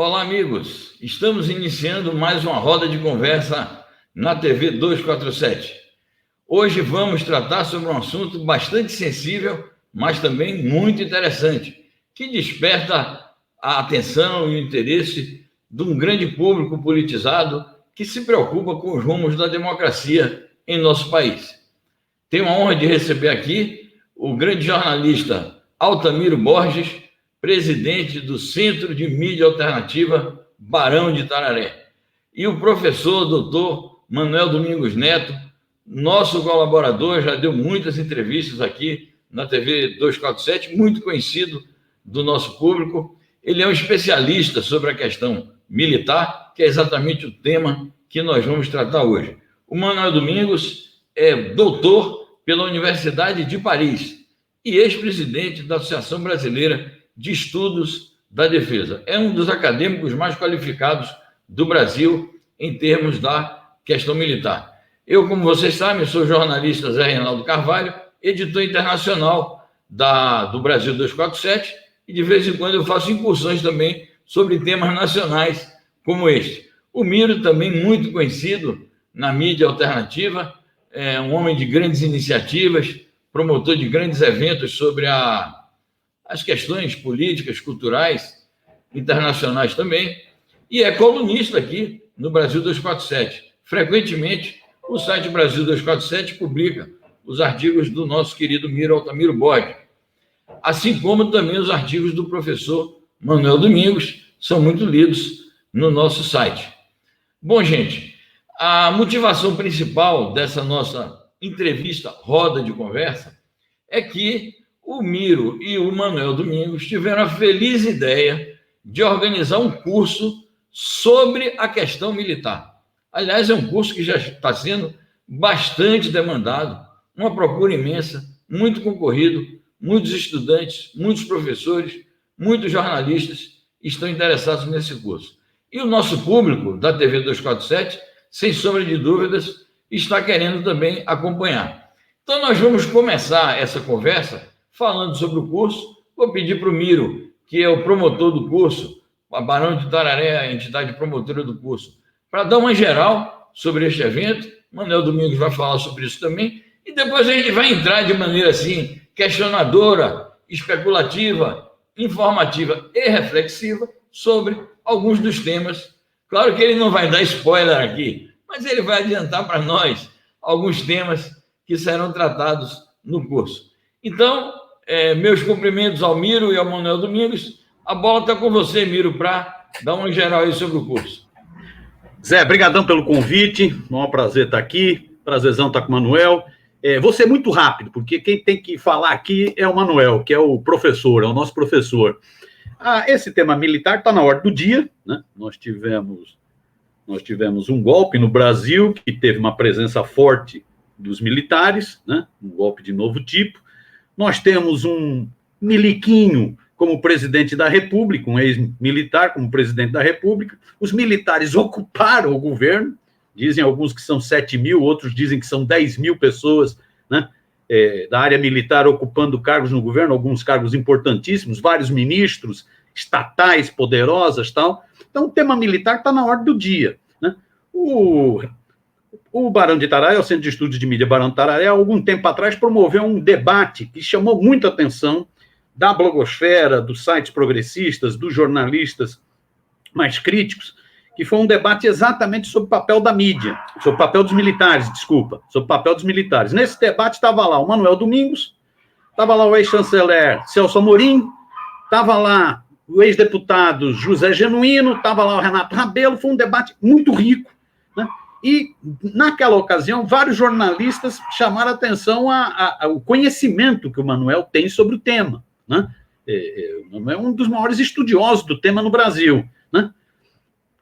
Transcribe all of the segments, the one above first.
Olá, amigos. Estamos iniciando mais uma roda de conversa na TV 247. Hoje vamos tratar sobre um assunto bastante sensível, mas também muito interessante, que desperta a atenção e o interesse de um grande público politizado que se preocupa com os rumos da democracia em nosso país. Tenho a honra de receber aqui o grande jornalista Altamiro Borges, presidente do Centro de Mídia Alternativa Barão de Itararé, e o professor doutor Manuel Domingos Neto, nosso colaborador, já deu muitas entrevistas aqui na TV 247, muito conhecido do nosso público. Ele é um especialista sobre a questão militar, que é exatamente o tema que nós vamos tratar hoje. O Manuel Domingos é doutor pela Universidade de Paris e ex-presidente da Associação Brasileira de Estudos da Defesa. É um dos acadêmicos mais qualificados do Brasil em termos da questão militar. Eu, como vocês sabem, sou jornalista Zé Reinaldo Carvalho, editor internacional do Brasil 247, e de vez em quando eu faço incursões também sobre temas nacionais como este. O Miro, também muito conhecido na mídia alternativa, é um homem de grandes iniciativas, promotor de grandes eventos sobre as questões políticas, culturais, internacionais também, e é colunista aqui no Brasil 247. Frequentemente, o site Brasil 247 publica os artigos do nosso querido Miro Altamiro Borges, assim como também os artigos do professor Manuel Domingos, são muito lidos no nosso site. Bom, gente, a motivação principal dessa nossa entrevista, roda de conversa, é que o Miro e o Manuel Domingos tiveram a feliz ideia de organizar um curso sobre a questão militar. Aliás, é um curso que já está sendo bastante demandado, uma procura imensa, muito concorrido, muitos estudantes, muitos professores, muitos jornalistas estão interessados nesse curso. E o nosso público da TV 247, sem sombra de dúvidas, está querendo também acompanhar. Então, nós vamos começar essa conversa falando sobre o curso. Vou pedir para o Miro, que é o promotor do curso, a Barão de Itararé, a entidade promotora do curso, para dar uma geral sobre este evento. Manuel Domingos vai falar sobre isso também, e depois a gente vai entrar de maneira assim, questionadora, especulativa, informativa e reflexiva sobre alguns dos temas. Claro que ele não vai dar spoiler aqui, mas ele vai adiantar para nós alguns temas que serão tratados no curso. Então, meus cumprimentos ao Miro e ao Manuel Domingos. A bola está com você, Miro, para dar uma geral aí sobre o curso. Zé, brigadão pelo convite, é um prazer estar aqui, prazerzão estar com o Manuel. Vou ser muito rápido, porque quem tem que falar aqui é o Manuel, que é o professor, é o nosso professor. Esse tema militar está na ordem do dia, né? Nós tivemos um golpe no Brasil que teve uma presença forte dos militares, né? Um golpe de novo tipo. Nós temos um miliquinho como presidente da República, um ex-militar como presidente da República. Os militares ocuparam o governo, dizem alguns que são 7 mil, outros dizem que são 10 mil pessoas, né, da área militar ocupando cargos no governo, alguns cargos importantíssimos, vários ministros, estatais poderosas, tal. Então, o tema militar está na ordem do dia, né? O Barão de Itararé, o Centro de Estudos de Mídia Barão de Itararé, há algum tempo atrás promoveu um debate que chamou muita atenção da blogosfera, dos sites progressistas, dos jornalistas mais críticos, que foi um debate exatamente sobre o papel da mídia, sobre o papel dos militares, sobre o papel dos militares. Nesse debate estava lá o Manuel Domingos, estava lá o ex-chanceler Celso Amorim, estava lá o ex-deputado José Genuíno, estava lá o Renato Rabelo. Foi um debate muito rico, né? E, naquela ocasião, vários jornalistas chamaram a atenção ao conhecimento que o Manuel tem sobre o tema, né? O Manuel é um dos maiores estudiosos do tema no Brasil, né?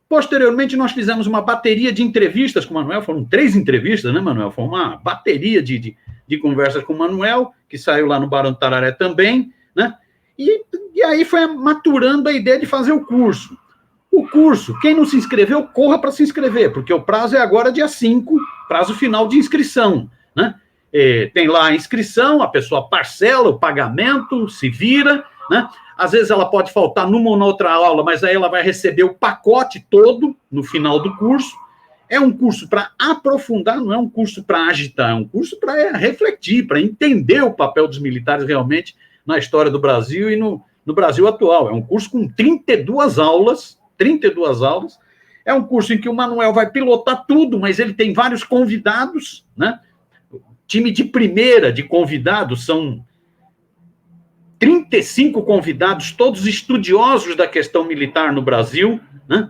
Posteriormente, nós fizemos uma bateria de entrevistas com o Manuel, foram 3 entrevistas, né, Manuel? Foi uma bateria de conversas com o Manuel, que saiu lá no Barão de Itararé também, né? E aí foi maturando a ideia de fazer o curso. O curso, quem não se inscreveu, corra para se inscrever, porque o prazo é agora dia 5, prazo final de inscrição, né? Tem lá a inscrição, a pessoa parcela o pagamento, se vira, né? Às vezes ela pode faltar numa ou na outra aula, mas aí ela vai receber o pacote todo no final do curso. É um curso para aprofundar, não é um curso para agitar, é um curso para refletir, para entender o papel dos militares realmente na história do Brasil e no Brasil atual. É um curso com 32 aulas, 32 aulas. É um curso em que o Manuel vai pilotar tudo, mas ele tem vários convidados, né? Time de primeira de convidados, são 35 convidados, todos estudiosos da questão militar no Brasil, né?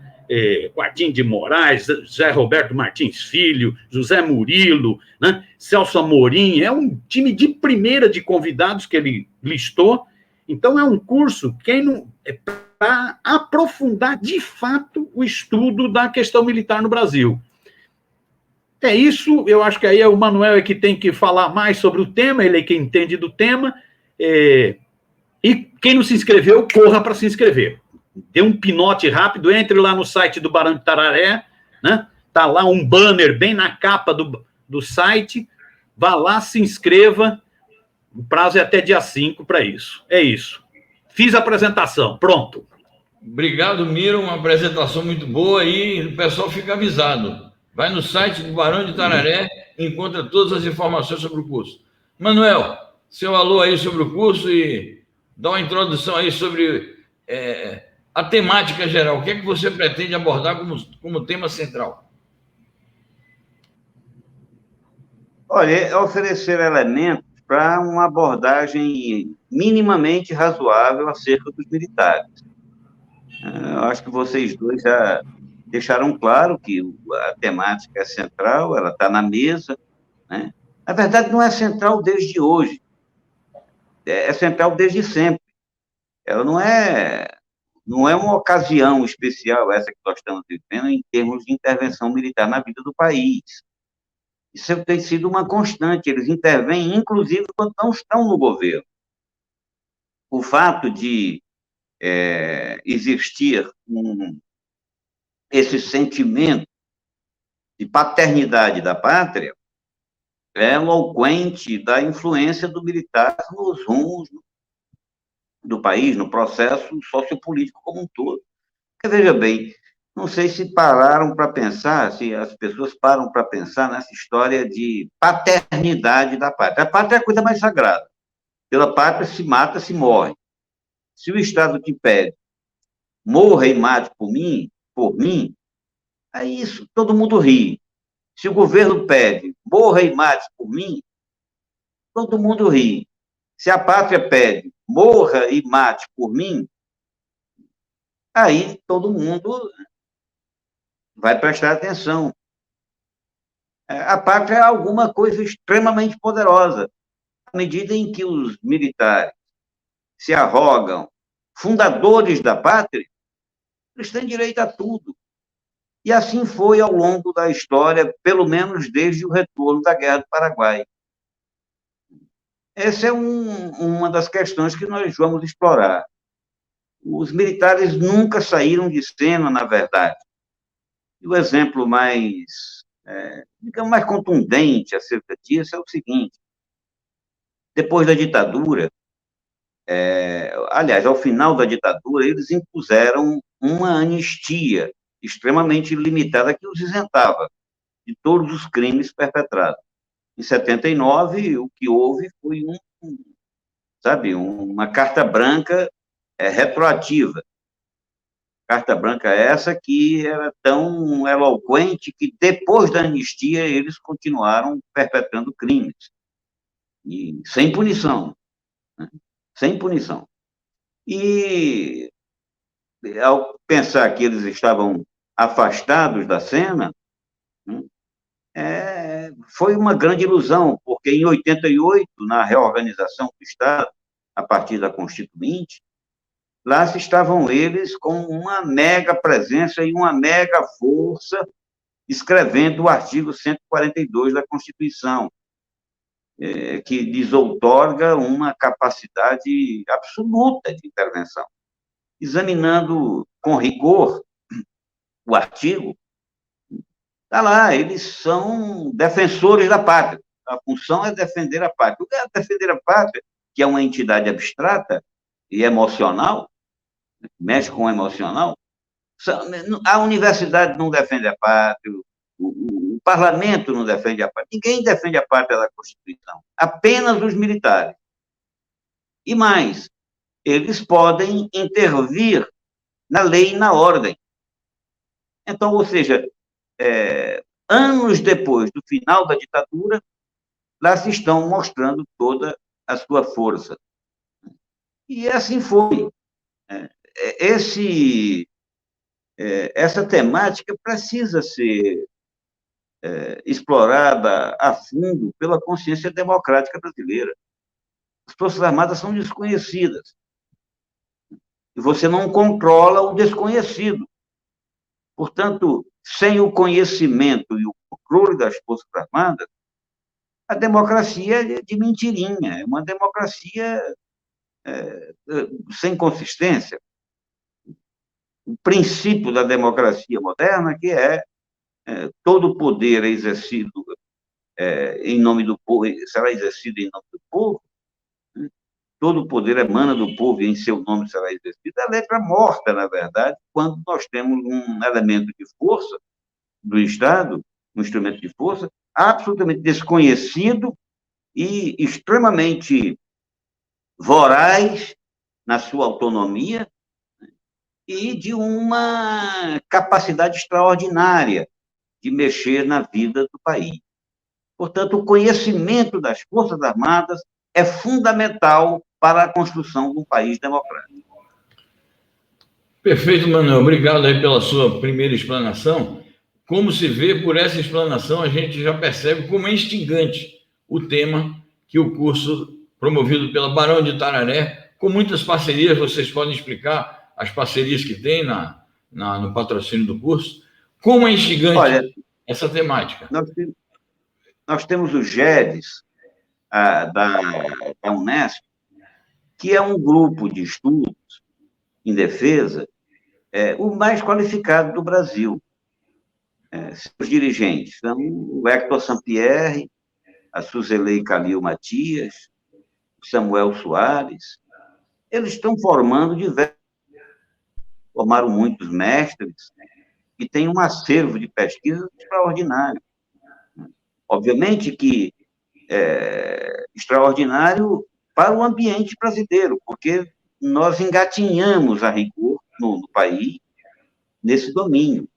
Quartim de Moraes, José Roberto Martins Filho, José Murilo, né? Celso Amorim, é um time de primeira de convidados que ele listou. Então, é um curso para aprofundar, de fato, o estudo da questão militar no Brasil. É isso, eu acho que aí o Manuel é que tem que falar mais sobre o tema, ele é quem entende do tema, e quem não se inscreveu, corra para se inscrever. Dê um pinote rápido, entre lá no site do Barão de Tararé, né? Tá lá um banner bem na capa do site, vá lá, se inscreva, o prazo é até dia 5 para isso. É isso. Fiz a apresentação, pronto. Obrigado, Miro, uma apresentação muito boa e o pessoal fica avisado. Vai no site do Barão de Tararé e encontra todas as informações sobre o curso. Manuel, seu alô aí sobre o curso e dá uma introdução aí sobre a temática geral. O que é que você pretende abordar como tema central? Olha, é oferecer elementos para uma abordagem minimamente razoável acerca dos militares. Eu acho que vocês dois já deixaram claro que a temática é central, ela está na mesa, né? Na verdade, não é central desde hoje, é central desde sempre. Ela não é uma ocasião especial, essa que nós estamos vivendo, em termos de intervenção militar na vida do país. Isso tem sido uma constante, eles intervêm, inclusive, quando não estão no governo. O fato de existir esse sentimento de paternidade da pátria é eloquente da influência do militar nos rumos do país, no processo sociopolítico como um todo. Porque, veja bem, não sei se pararam para pensar, se as pessoas param para pensar nessa história de paternidade da pátria. A pátria é a coisa mais sagrada. Pela pátria se mata, se morre. Se o Estado te pede, morra e mate por mim, é isso, todo mundo ri. Se o governo pede, morra e mate por mim, todo mundo ri. Se a pátria pede, morra e mate por mim, aí todo mundo vai prestar atenção. A pátria é alguma coisa extremamente poderosa. À medida em que os militares se arrogam fundadores da pátria, eles têm direito a tudo. E assim foi ao longo da história, pelo menos desde o retorno da Guerra do Paraguai. Essa é uma das questões que nós vamos explorar. Os militares nunca saíram de cena, na verdade. E o exemplo digamos, mais contundente acerca disso é o seguinte: depois da ditadura, aliás, ao final da ditadura, eles impuseram uma anistia extremamente limitada que os isentava de todos os crimes perpetrados. Em 79, o que houve foi uma carta branca retroativa. Carta branca essa que era tão eloquente que, depois da anistia, eles continuaram perpetrando crimes. E sem punição. Né? Sem punição. E, ao pensar que eles estavam afastados da cena, foi uma grande ilusão, porque em 88, na reorganização do Estado, a partir da Constituinte, lá estavam eles com uma mega presença e uma mega força, escrevendo o artigo 142 da Constituição, que lhes outorga uma capacidade absoluta de intervenção. Examinando com rigor o artigo, está lá, eles são defensores da pátria. A função é defender a pátria. O que é defender a pátria, que é uma entidade abstrata, e emocional, mexe com o emocional. A universidade não defende a pátria, o parlamento não defende a pátria, ninguém defende a pátria da Constituição, apenas os militares. E mais, eles podem intervir na lei e na ordem. Então, ou seja, anos depois do final da ditadura, lá se estão mostrando toda a sua força. E assim foi. Essa temática precisa ser explorada a fundo pela consciência democrática brasileira. As Forças Armadas são desconhecidas. E você não controla o desconhecido. Portanto, sem o conhecimento e o controle das Forças Armadas, a democracia é de mentirinha, é uma democracia sem consistência. O princípio da democracia moderna, que todo o poder é exercido em nome do povo, será exercido em nome do povo, todo o poder emana do povo e em seu nome será exercido, é letra morta, na verdade, quando nós temos um elemento de força do Estado, um instrumento de força, absolutamente desconhecido e extremamente voraz na sua autonomia e de uma capacidade extraordinária de mexer na vida do país. Portanto, o conhecimento das Forças Armadas é fundamental para a construção de um país democrático. Perfeito, Manuel. Obrigado aí pela sua primeira explanação. Como se vê, por essa explanação, a gente já percebe como é instigante o tema que o curso promovido pela Barão de Itararé, com muitas parcerias, vocês podem explicar as parcerias que tem no patrocínio do curso, como é instigante essa temática? Nós temos o GEDES, da Unesp, que é um grupo de estudos em defesa, o mais qualificado do Brasil. Seus dirigentes são o Hector Sampierre, a Suzelei Calil Matias, o Samuel Soares. Eles estão formando formaram muitos mestres, e tem um acervo de pesquisa extraordinário. Obviamente que extraordinário para o ambiente brasileiro, porque nós engatinhamos a rigor no país nesse domínio.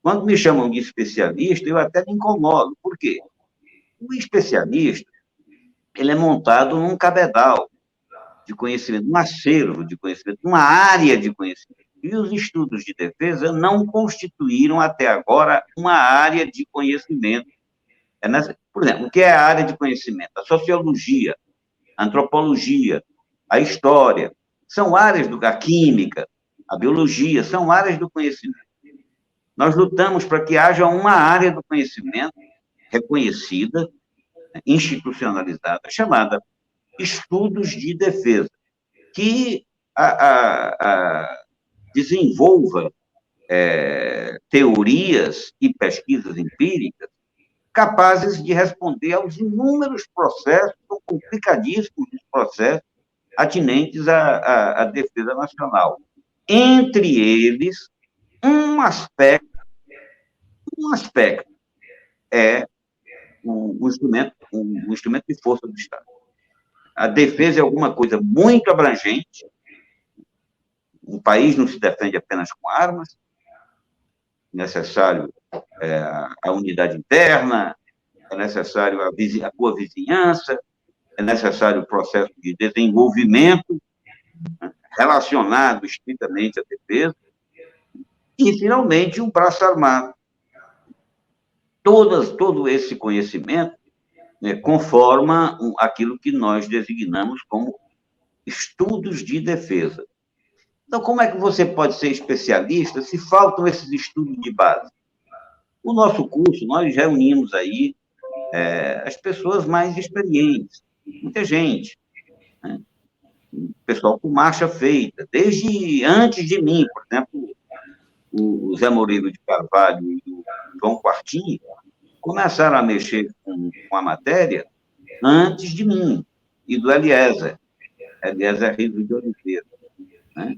Quando me chamam de especialista, eu até me incomodo. Por quê? O especialista, ele é montado num cabedal de conhecimento, um acervo de conhecimento, uma área de conhecimento. E os estudos de defesa não constituíram até agora uma área de conhecimento. Por exemplo, o que é a área de conhecimento? A sociologia, a antropologia, a história, são áreas a química, a biologia, são áreas do conhecimento. Nós lutamos para que haja uma área do conhecimento reconhecida, institucionalizada, chamada estudos de defesa, que desenvolva teorias e pesquisas empíricas capazes de responder aos inúmeros processos, complicadíssimos processos atinentes à defesa nacional. Entre eles, um aspecto é o instrumento de força do Estado. A defesa é alguma coisa muito abrangente. O país não se defende apenas com armas. É necessário a unidade interna, é necessário a boa vizinhança, é necessário o processo de desenvolvimento relacionado estritamente à defesa e, finalmente, o braço armado. Todo esse conhecimento conforma aquilo que nós designamos como estudos de defesa. Então, como é que você pode ser especialista se faltam esses estudos de base? O nosso curso, nós reunimos aí as pessoas mais experientes, muita gente, né? Pessoal com marcha feita, desde antes de mim, por exemplo, o Zé Moreira de Carvalho e o João Quartim começaram a mexer com a matéria antes de mim e do Eliezer. aliás, é Riso de Oliveira, né?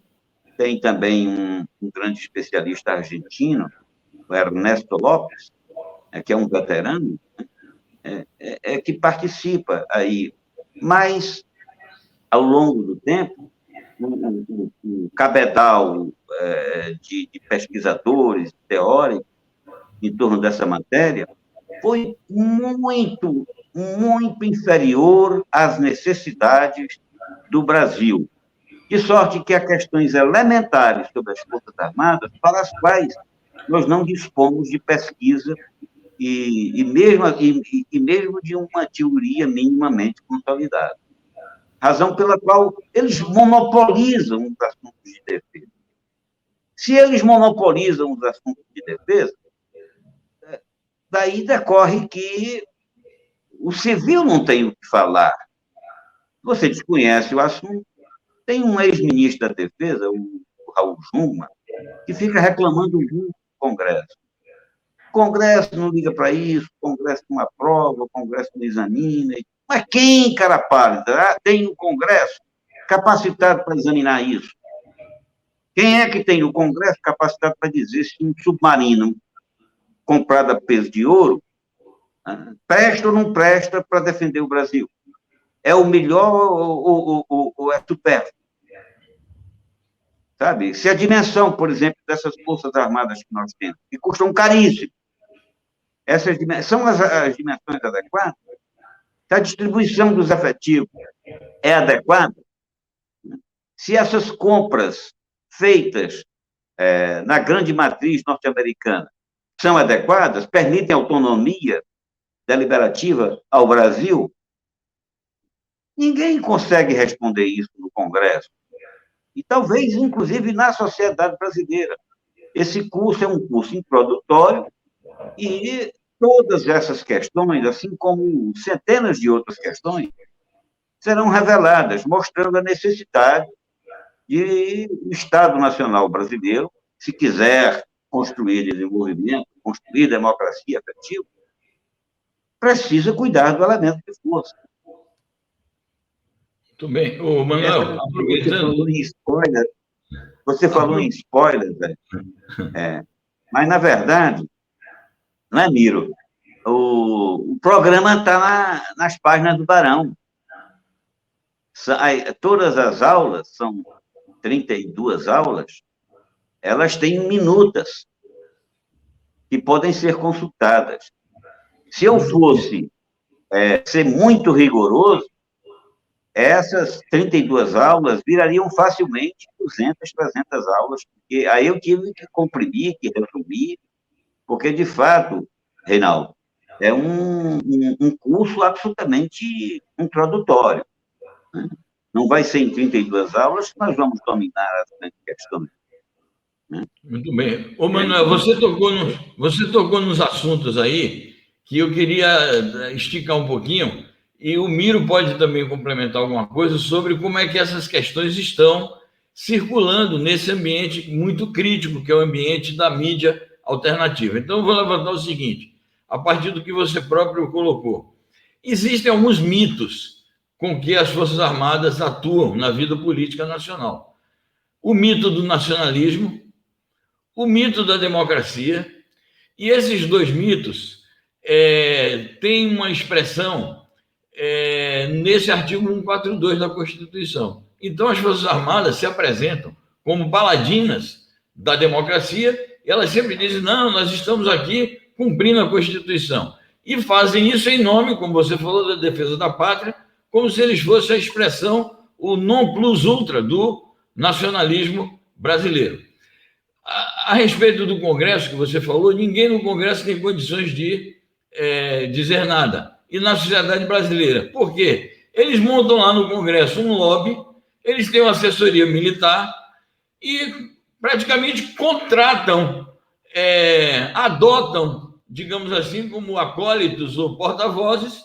Tem também um grande especialista argentino, o Ernesto Lopes, que é um veterano, que participa aí. Mas, ao longo do tempo, o cabedal de pesquisadores, teóricos, em torno dessa matéria, foi muito, muito inferior às necessidades do Brasil. De sorte que há questões elementares sobre as Forças Armadas para as quais nós não dispomos de pesquisa e mesmo de uma teoria minimamente consolidada. Razão pela qual eles monopolizam os assuntos de defesa. Se eles monopolizam os assuntos de defesa, daí decorre que o civil não tem o que falar. Você desconhece o assunto. Tem um ex-ministro da Defesa, o Raul Jungmann, que fica reclamando muito do Congresso. O Congresso não liga para isso, o Congresso não aprova, o Congresso não examina. Mas quem, cara pálida, tem no Congresso capacitado para examinar isso? Quem é que tem no Congresso capacitado para dizer se um submarino comprado a peso de ouro presta ou não presta para defender o Brasil? É o melhor ou é supérfluo? Sabe? Se a dimensão, por exemplo, dessas Forças Armadas que nós temos, que custam caríssimo, são as dimensões adequadas? Se a distribuição dos efetivos é adequada? Se essas compras feitas na grande matriz norte-americana são adequadas, permitem autonomia deliberativa ao Brasil? Ninguém consegue responder isso no Congresso. E talvez, inclusive, na sociedade brasileira. Esse curso é um curso introdutório e todas essas questões, assim como centenas de outras questões, serão reveladas, mostrando a necessidade de o Estado Nacional Brasileiro, se quiser construir desenvolvimento, construir democracia efetiva, precisa cuidar do elemento de força. Muito bem. Ô, Manuel, aproveitando... Você falou em spoiler, velho. Mas, na verdade, não é, Miro? O programa está nas páginas do Barão. Todas as aulas, são 32 aulas, elas têm minutas que podem ser consultadas. Se eu fosse ser muito rigoroso, essas 32 aulas virariam facilmente 200, 300 aulas, porque aí eu tive que comprimir, que resumir, porque, de fato, Reinaldo, é um curso absolutamente introdutório. Né? Não vai ser em 32 aulas que nós vamos dominar as questões. Né? Muito bem. Ô, Manuel, você tocou nos assuntos aí que eu queria esticar um pouquinho, e o Miro pode também complementar alguma coisa sobre como é que essas questões estão circulando nesse ambiente muito crítico, que é o ambiente da mídia alternativa. Então, eu vou levantar o seguinte, a partir do que você próprio colocou. Existem alguns mitos com que as Forças Armadas atuam na vida política nacional. O mito do nacionalismo, o mito da democracia, e esses dois mitos têm uma expressão nesse artigo 142 da Constituição. Então, as Forças Armadas se apresentam como paladinas da democracia, e elas sempre dizem, não, nós estamos aqui cumprindo a Constituição. E fazem isso em nome, como você falou, da defesa da pátria, como se eles fossem a expressão, o non plus ultra do nacionalismo brasileiro. A respeito do Congresso que você falou, ninguém no Congresso tem condições de dizer nada. E na sociedade brasileira. Por quê? Eles montam lá no Congresso um lobby, eles têm uma assessoria militar e praticamente contratam, adotam, digamos assim, como acólitos ou porta-vozes,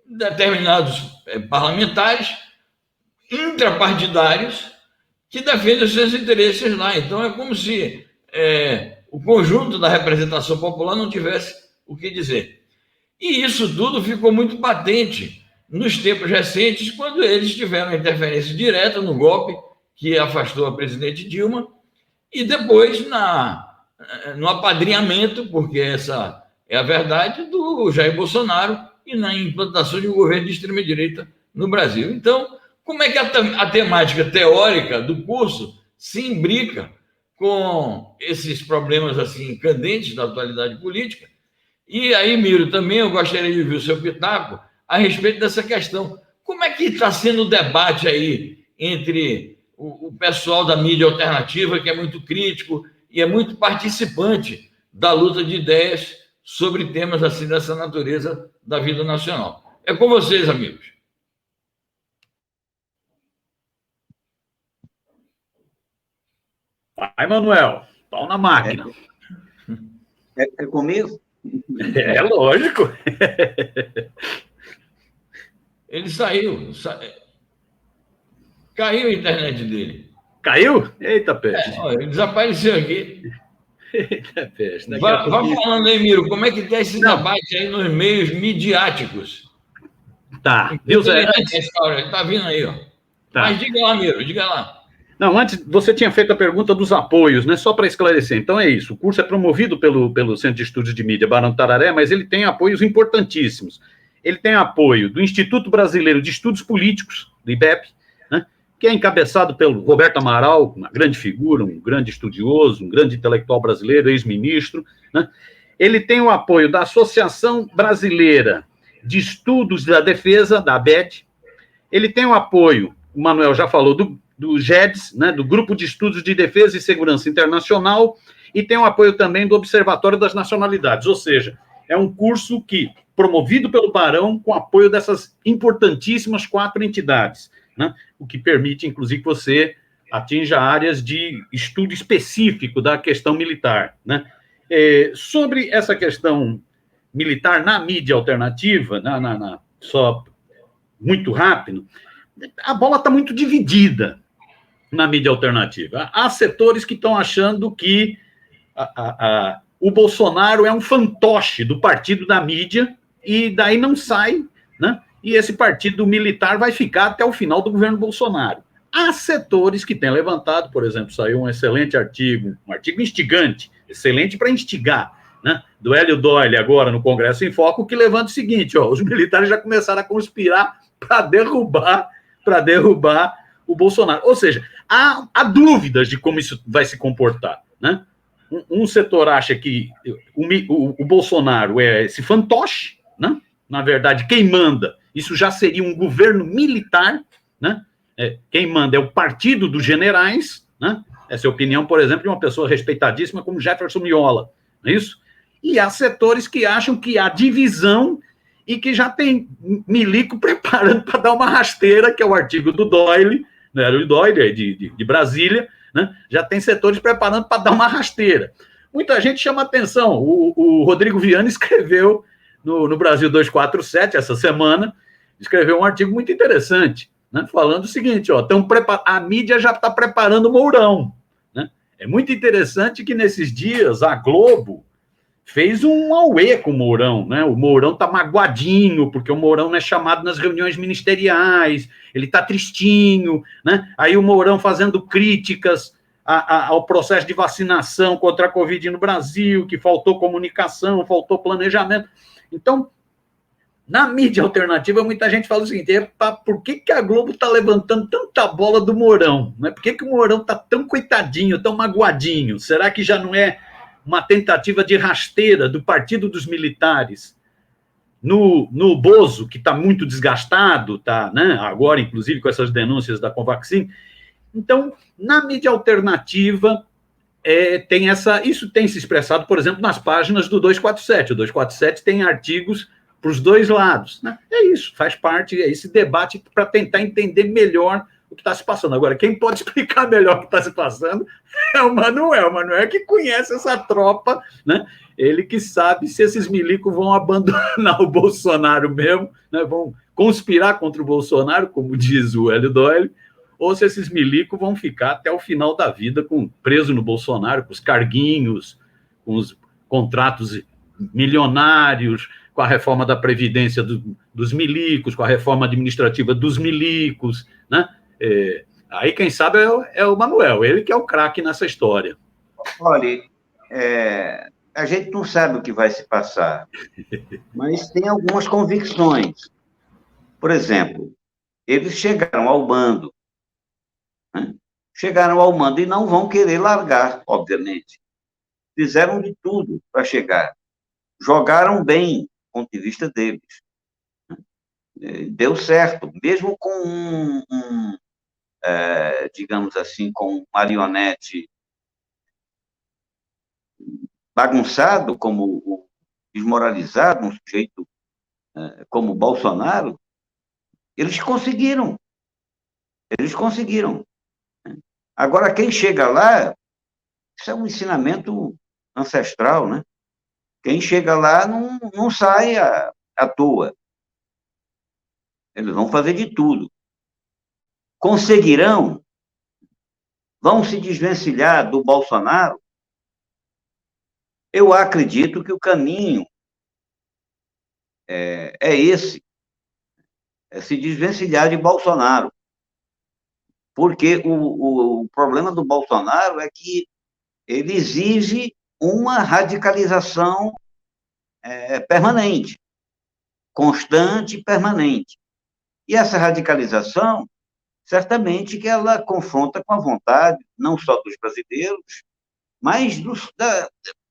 determinados parlamentares intrapartidários que defendem os seus interesses lá. Então, é como se o conjunto da representação popular não tivesse o que dizer. E isso tudo ficou muito patente nos tempos recentes, quando eles tiveram interferência direta no golpe que afastou a presidente Dilma, e depois no apadrinhamento, porque essa é a verdade, do Jair Bolsonaro e na implantação de um governo de extrema-direita no Brasil. Então, como é que a temática teórica do curso se imbrica com esses problemas assim candentes da atualidade política? E aí, Miro, também eu gostaria de ouvir o seu pitaco a respeito dessa questão. Como é que está sendo o debate aí entre o pessoal da mídia alternativa, que é muito crítico e é muito participante da luta de ideias sobre temas assim dessa natureza da vida nacional? É com vocês, amigos. Vai, Manuel, pau na máquina. É comigo? É lógico. Ele saiu. Caiu a internet dele. Caiu? Eita, peste. Ele desapareceu aqui. Eita, peste. Vai falando aí, Miro, como é que está esse debate aí nos meios midiáticos? Tá. Ele está vindo aí, ó. Tá. Mas diga lá, Miro, diga lá. Não, antes você tinha feito a pergunta dos apoios, né? Só para esclarecer. Então é isso. O curso é promovido pelo Centro de Estudos de Mídia Barão do Tararé, mas ele tem apoios importantíssimos. Ele tem apoio do Instituto Brasileiro de Estudos Políticos, do IBEP, né? Que é encabeçado pelo Roberto Amaral, uma grande figura, um grande estudioso, um grande intelectual brasileiro, ex-ministro, né? Ele tem o apoio da Associação Brasileira de Estudos da Defesa, da ABED. Ele tem o apoio, o Manuel já falou, do GEDS, né, do Grupo de Estudos de Defesa e Segurança Internacional, e tem o apoio também do Observatório das Nacionalidades, ou seja, é um curso promovido pelo Barão com apoio dessas importantíssimas 4 entidades, né, o que permite, inclusive, que você atinja áreas de estudo específico da questão militar, né. Sobre essa questão militar na mídia alternativa, só muito rápido, a bola está muito dividida na mídia alternativa. Há setores que estão achando que o Bolsonaro é um fantoche do partido da mídia e daí não sai, né? E esse partido militar vai ficar até o final do governo Bolsonaro. Há setores que têm levantado, por exemplo, saiu um excelente artigo, um artigo instigante, excelente para instigar, né? Do Hélio Doyle agora no Congresso em Foco, que levanta o seguinte, os militares já começaram a conspirar para derrubar o Bolsonaro. Ou seja, há dúvidas de como isso vai se comportar, né? Um setor acha que o Bolsonaro é esse fantoche, né? Na verdade, quem manda, isso já seria um governo militar, né? Quem manda é o partido dos generais, né? Essa é a opinião, por exemplo, de uma pessoa respeitadíssima como Jefferson Miola, não é isso? E há setores que acham que há divisão e que já tem milico preparando para dar uma rasteira, que é o artigo do Doyle, né, o Doyle de Brasília, né, já tem setores preparando para dar uma rasteira. Muita gente chama atenção, o Rodrigo Viana escreveu no Brasil 247, essa semana, escreveu um artigo muito interessante, né, falando o seguinte, a mídia já está preparando o Mourão. Né? É muito interessante que nesses dias a Globo fez um auê com o Mourão, né? O Mourão tá magoadinho, porque o Mourão não é chamado nas reuniões ministeriais, ele tá tristinho, né? Aí o Mourão fazendo críticas ao processo de vacinação contra a Covid no Brasil, que faltou comunicação, faltou planejamento. Então, na mídia alternativa, muita gente fala o seguinte, por que a Globo tá levantando tanta bola do Mourão? Né? Por que o Mourão tá tão coitadinho, tão magoadinho? Será que já não é uma tentativa de rasteira do Partido dos Militares no Bozo, que está muito desgastado, tá, né? Agora, inclusive, com essas denúncias da Covaxin? Então, na mídia alternativa, isso tem se expressado, por exemplo, nas páginas do 247. O 247 tem artigos para os dois lados. Né? É isso, faz parte, esse debate para tentar entender melhor o que está se passando. Agora, quem pode explicar melhor o que está se passando é o Manuel. O Manuel é que conhece essa tropa, né? Ele que sabe se esses milicos vão abandonar o Bolsonaro mesmo, né? Vão conspirar contra o Bolsonaro, como diz o Hélio Doyle, ou se esses milicos vão ficar até o final da vida preso no Bolsonaro, com os carguinhos, com os contratos milionários, com a reforma da Previdência dos milicos, com a reforma administrativa dos milicos, né? Aí, quem sabe, é o Manuel, ele que é o craque nessa história. Olha, a gente não sabe o que vai se passar, mas tem algumas convicções. Por exemplo, eles chegaram ao mando, né? Chegaram ao mando e não vão querer largar, obviamente. Fizeram de tudo para chegar. Jogaram bem, do ponto de vista deles. Deu certo, mesmo com digamos assim, com um marionete bagunçado, como desmoralizado, um sujeito como o Bolsonaro, eles conseguiram. Eles conseguiram. Agora, quem chega lá, isso é um ensinamento ancestral, né? Quem chega lá não sai à toa. Eles vão fazer de tudo. Conseguirão? Vão se desvencilhar do Bolsonaro? Eu acredito que o caminho é esse, é se desvencilhar de Bolsonaro. Porque o problema do Bolsonaro é que ele exige uma radicalização permanente, constante e permanente. E essa radicalização, certamente que ela confronta com a vontade, não só dos brasileiros, mas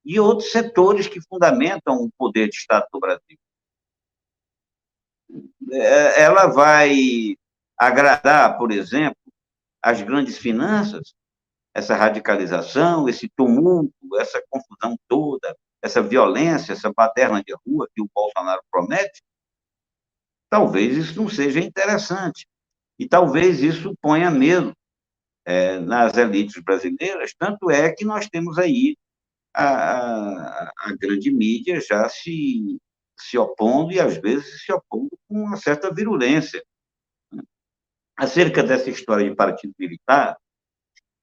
de outros setores que fundamentam o poder de Estado do Brasil. Ela vai agradar, por exemplo, as grandes finanças, essa radicalização, esse tumulto, essa confusão toda, essa violência, essa baderna de rua que o Bolsonaro promete? Talvez isso não seja interessante. E talvez isso ponha medo nas elites brasileiras, tanto é que nós temos aí a grande mídia já se opondo, e às vezes se opondo com uma certa virulência. Acerca dessa história de partido militar,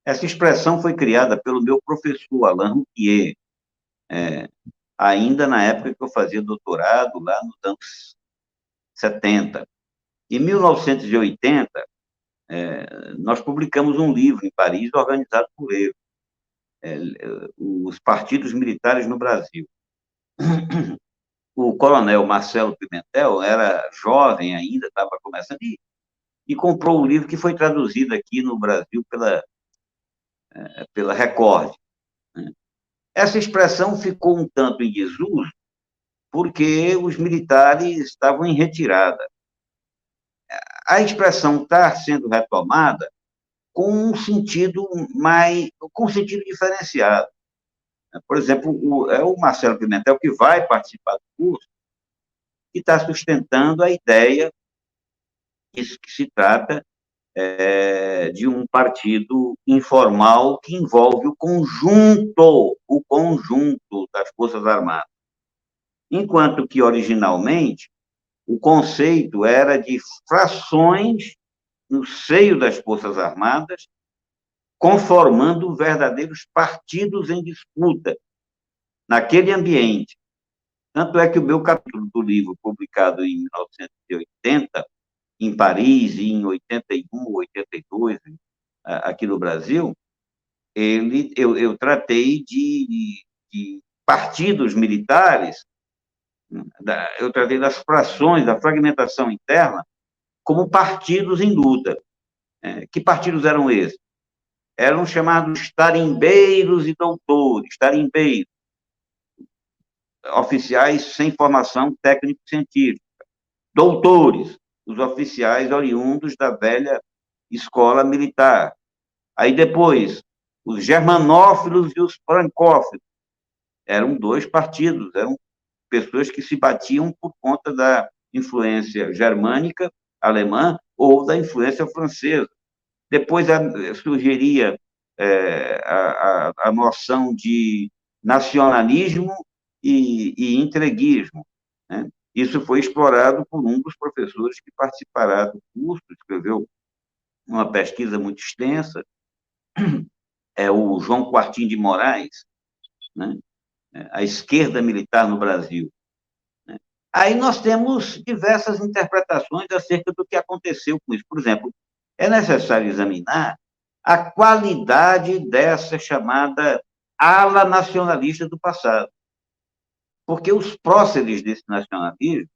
essa expressão foi criada pelo meu professor, Alain Rouquier, ainda na época que eu fazia doutorado, lá nos anos 70. Em 1980, nós publicamos um livro em Paris, organizado por ele, Os Partidos Militares no Brasil. O coronel Marcelo Pimentel era jovem ainda, estava começando, e comprou o livro que foi traduzido aqui no Brasil pela Record. Essa expressão ficou um tanto em desuso, porque os militares estavam em retirada. A expressão está sendo retomada com um sentido diferenciado. Por exemplo, o Marcelo Pimentel, que vai participar do curso, que está sustentando a ideia que se trata de um partido informal que envolve o conjunto das Forças Armadas. Enquanto que, originalmente, o conceito era de frações no seio das Forças Armadas, conformando verdadeiros partidos em disputa naquele ambiente. Tanto é que o meu capítulo do livro, publicado em 1980, em Paris, e em 81, 82, aqui no Brasil, eu tratei de partidos militares, eu tratei das frações, da fragmentação interna, como partidos em luta. Que partidos eram esses? Eram chamados tarimbeiros e doutores, tarimbeiros, oficiais sem formação técnico-científica, doutores, os oficiais oriundos da velha escola militar. Aí depois, os germanófilos e os francófilos. Eram dois partidos, eram pessoas que se batiam por conta da influência germânica, alemã, ou da influência francesa. Depois surgiria a noção de nacionalismo e entreguismo, né? Isso foi explorado por um dos professores que participará do curso, escreveu uma pesquisa muito extensa, é o João Quartim de Moraes, né? A esquerda militar no Brasil. Aí nós temos diversas interpretações acerca do que aconteceu com isso. Por exemplo, é necessário examinar a qualidade dessa chamada ala nacionalista do passado. Porque os próceres desse nacionalismo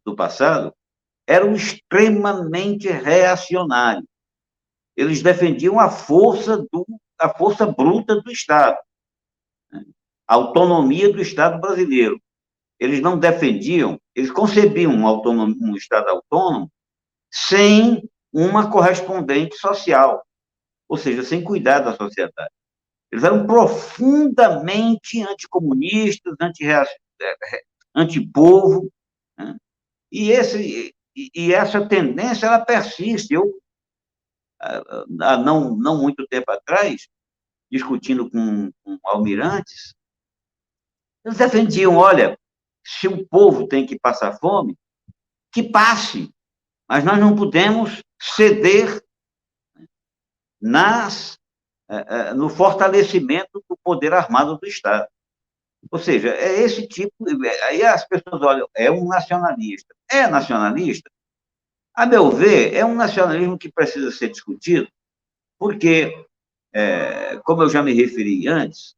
do passado eram extremamente reacionários. Eles defendiam a força bruta do Estado, a autonomia do Estado brasileiro. Eles não defendiam, eles concebiam um Estado autônomo sem uma correspondente social, ou seja, sem cuidar da sociedade. Eles eram profundamente anticomunistas, antipovo, né? E essa tendência, ela persiste. Eu, há não muito tempo atrás, discutindo com almirantes, eles defendiam, olha, se o povo tem que passar fome, que passe, mas nós não podemos ceder no fortalecimento do poder armado do Estado. Ou seja, é esse tipo. Aí as pessoas olham, é um nacionalista. É nacionalista? A meu ver, é um nacionalismo que precisa ser discutido, porque, como eu já me referi antes,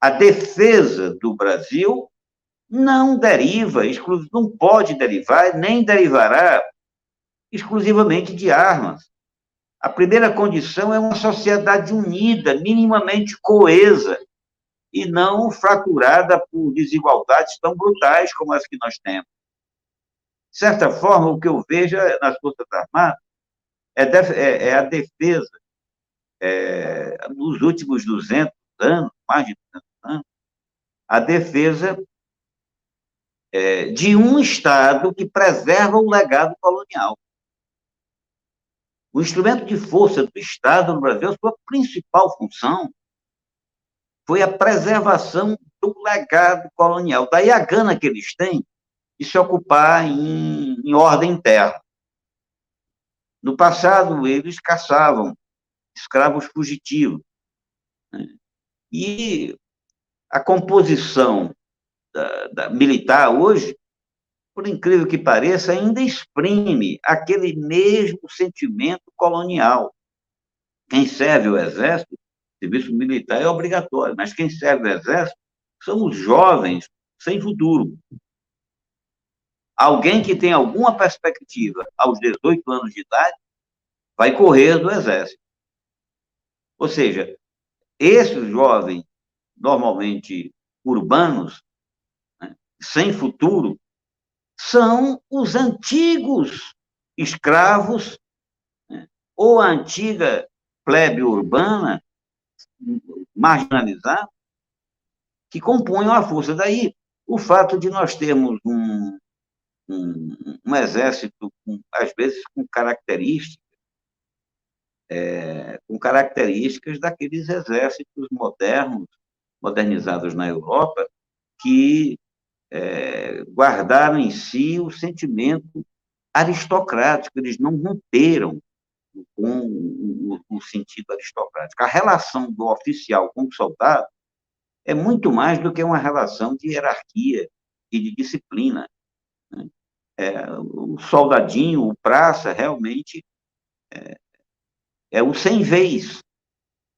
a defesa do Brasil não deriva, não pode derivar, nem derivará exclusivamente de armas. A primeira condição é uma sociedade unida, minimamente coesa, e não fraturada por desigualdades tão brutais como as que nós temos. De certa forma, o que eu vejo nas Forças Armadas é a defesa, nos últimos 200 anos, mais de 200 anos, a defesa de um Estado que preserva o legado colonial. O instrumento de força do Estado no Brasil, a sua principal função foi a preservação do legado colonial. Daí a gana que eles têm de se ocupar em ordem interna. No passado, eles caçavam escravos fugitivos, né? E a composição militar hoje, por incrível que pareça, ainda exprime aquele mesmo sentimento colonial. Quem serve o Exército, o serviço militar é obrigatório, mas quem serve o Exército são os jovens sem futuro. Alguém que tem alguma perspectiva aos 18 anos de idade vai correr do Exército. Ou seja, esses jovens, normalmente urbanos, né, sem futuro, são os antigos escravos, né, ou a antiga plebe urbana, marginalizada, que compunham a força. Daí, o fato de nós termos um exército, às vezes, com características daqueles exércitos modernizados na Europa, que guardaram em si o sentimento aristocrático, eles não romperam com o sentido aristocrático. A relação do oficial com o soldado é muito mais do que uma relação de hierarquia e de disciplina, né? O soldadinho, o praça, realmente é o sem vez,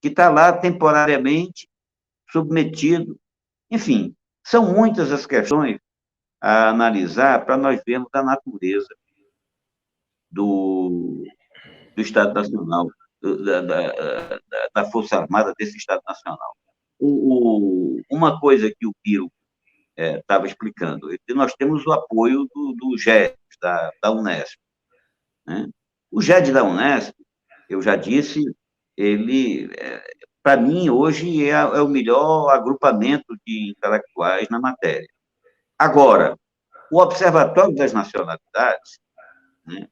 que está lá temporariamente submetido. Enfim, são muitas as questões a analisar para nós vermos a natureza do Estado Nacional, da Força Armada desse Estado Nacional. Uma coisa que o Piro estava explicando, nós temos o apoio do GED, da Unesp, né? O GED da Unesp, eu já disse, ele, para mim, hoje é o melhor agrupamento de intelectuais na matéria. Agora, o Observatório das Nacionalidades, né,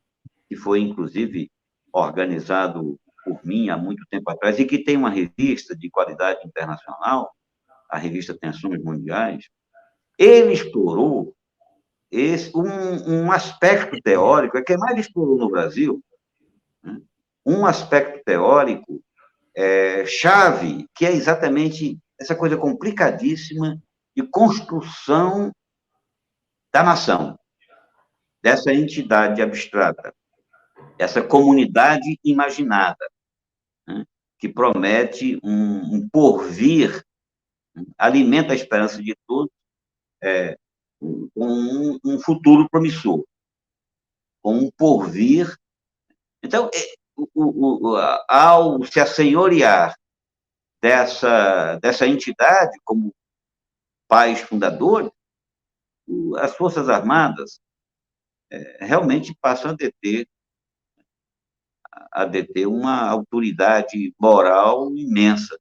que foi, inclusive, organizado por mim há muito tempo atrás, e que tem uma revista de qualidade internacional, a revista Tensões Mundiais, ele explorou um aspecto teórico, que mais explorou no Brasil, né, um aspecto teórico chave, que é exatamente essa coisa complicadíssima de construção da nação, dessa entidade abstrata, essa comunidade imaginada, né, que promete um porvir, alimenta a esperança de todos, com um futuro promissor, com um porvir. Então, ao se assenhorear dessa entidade como pais fundadores, as Forças Armadas realmente passam a deter uma autoridade moral imensa.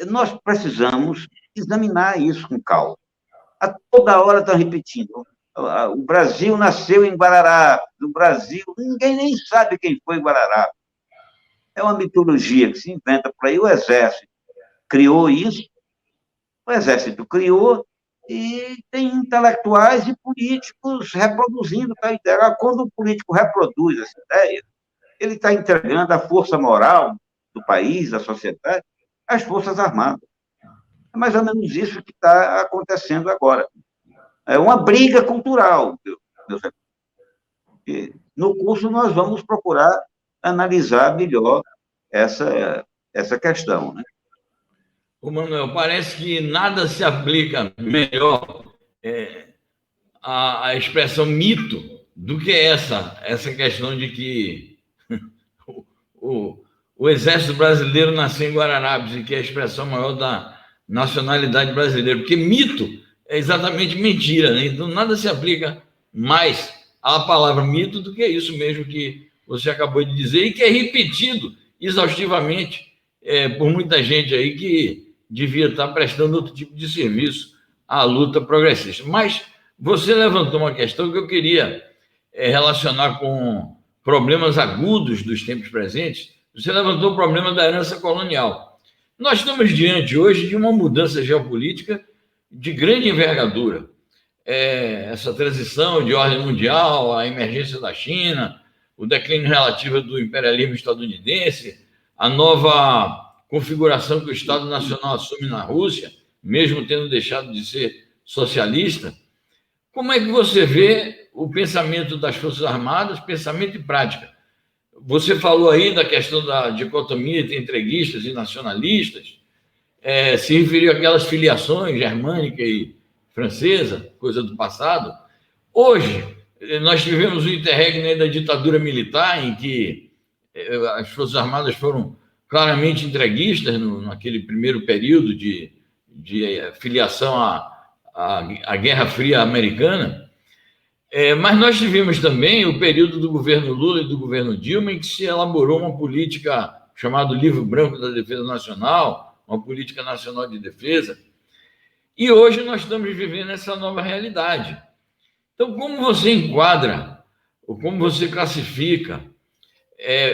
Nós precisamos examinar isso com calma. A toda hora estão repetindo. O Brasil nasceu em Guararapes. O Brasil, ninguém nem sabe quem foi Guararapes. É uma mitologia que se inventa por aí. O Exército criou isso, o Exército criou, e tem intelectuais e políticos reproduzindo a ideia. Quando o político reproduz essa ideia, ele está entregando a força moral do país, da sociedade, às Forças Armadas. É mais ou menos isso que está acontecendo agora. É uma briga cultural, meus amigos. E no curso, nós vamos procurar analisar melhor essa questão, né? Ô, Manuel, parece que nada se aplica melhor a expressão mito do que essa questão de que o Exército Brasileiro nasceu em Guararapes e que é a expressão maior da nacionalidade brasileira, porque mito é exatamente mentira, né? Então nada se aplica mais à palavra mito do que isso mesmo que você acabou de dizer e que é repetido exaustivamente por muita gente aí que devia estar prestando outro tipo de serviço à luta progressista. Mas você levantou uma questão que eu queria relacionar com problemas agudos dos tempos presentes. Você levantou o problema da herança colonial. Nós estamos diante hoje de uma mudança geopolítica de grande envergadura. Essa transição de ordem mundial, a emergência da China, o declínio relativo do imperialismo estadunidense, a nova configuração que o Estado Nacional assume na Rússia, mesmo tendo deixado de ser socialista. Como é que você vê o pensamento das Forças Armadas, pensamento e prática? Você falou aí da questão da dicotomia entre entreguistas e nacionalistas, se referiu àquelas filiações germânica e francesa, coisa do passado. Hoje, nós tivemos o interregno da ditadura militar, em que as Forças Armadas foram claramente entreguistas naquele primeiro período de filiação à Guerra Fria americana. Mas nós tivemos também o período do governo Lula e do governo Dilma, em que se elaborou uma política chamada Livro Branco da Defesa Nacional, uma política nacional de defesa, e hoje nós estamos vivendo essa nova realidade. Então, como você enquadra, ou como você classifica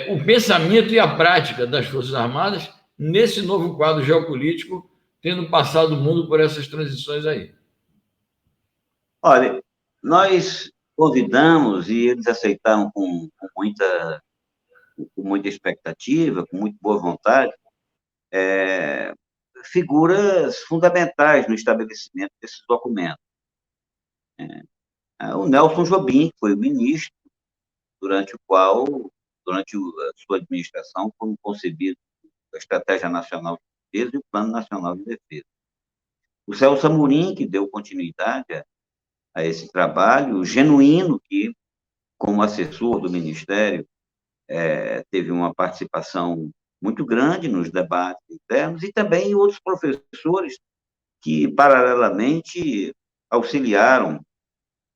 o pensamento e a prática das Forças Armadas nesse novo quadro geopolítico, tendo passado o mundo por essas transições aí? Olha, nós convidamos e eles aceitaram com muita expectativa, com muito boa vontade, figuras fundamentais no estabelecimento desses documentos. O Nelson Jobim, que foi o ministro, durante a sua administração, foram concebidos a Estratégia Nacional de Defesa e o Plano Nacional de Defesa. O Celso Amorim, que deu continuidade a esse trabalho, o Genuíno, que, como assessor do Ministério, teve uma participação muito grande nos debates internos, e também outros professores que, paralelamente, auxiliaram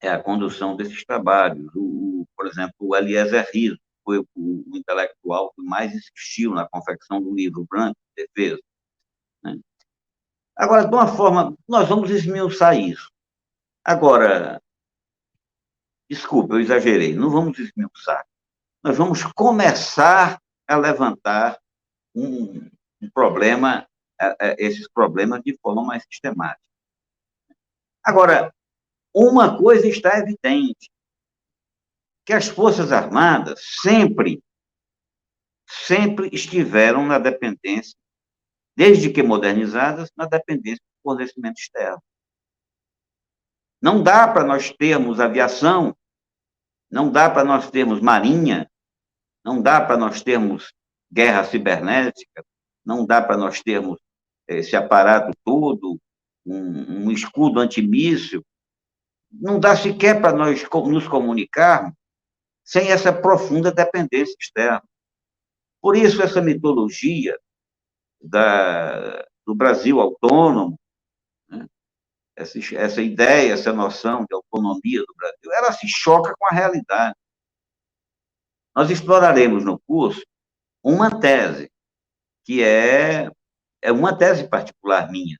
a condução desses trabalhos. Por exemplo, o Eliezer Riso foi o intelectual que mais insistiu na confecção do Livro Branco de Defesa, né? Agora, de uma forma, nós vamos esmiuçar isso. Agora, desculpa, eu exagerei, não vamos esmiuçar. Nós vamos começar a levantar um problema, esses problemas de forma mais sistemática. Agora, uma coisa está evidente, que as Forças Armadas sempre estiveram na dependência, desde que modernizadas, na dependência do fornecimento externo. Não dá para nós termos aviação, não dá para nós termos marinha, não dá para nós termos guerra cibernética, não dá para nós termos esse aparato todo, um escudo antimíssil, não dá sequer para nós nos comunicarmos sem essa profunda dependência externa. Por isso, essa mitologia do Brasil autônomo, né? Essa ideia, essa noção de autonomia do Brasil, ela se choca com a realidade. Nós exploraremos no curso uma tese, que é uma tese particular minha,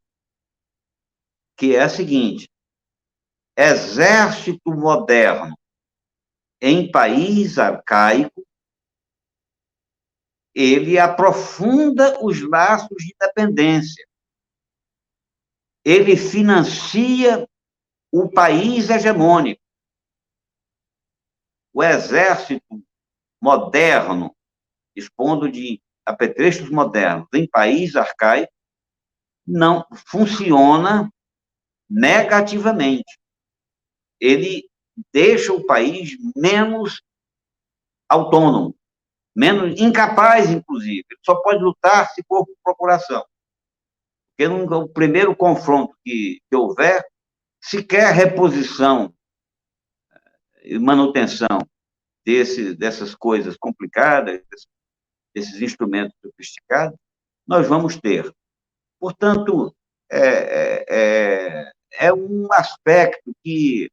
que é a seguinte: exército moderno em país arcaico, ele aprofunda os laços de dependência. Ele financia o país hegemônico. O exército moderno, dispondo de apetrechos modernos em país arcaico, não funciona negativamente. Ele deixa o país menos autônomo, menos incapaz, inclusive. Ele só pode lutar se for por procuração. Porque no primeiro confronto que houver, sequer reposição e manutenção dessas coisas complicadas, desses instrumentos sofisticados, nós vamos ter. Portanto, é um aspecto que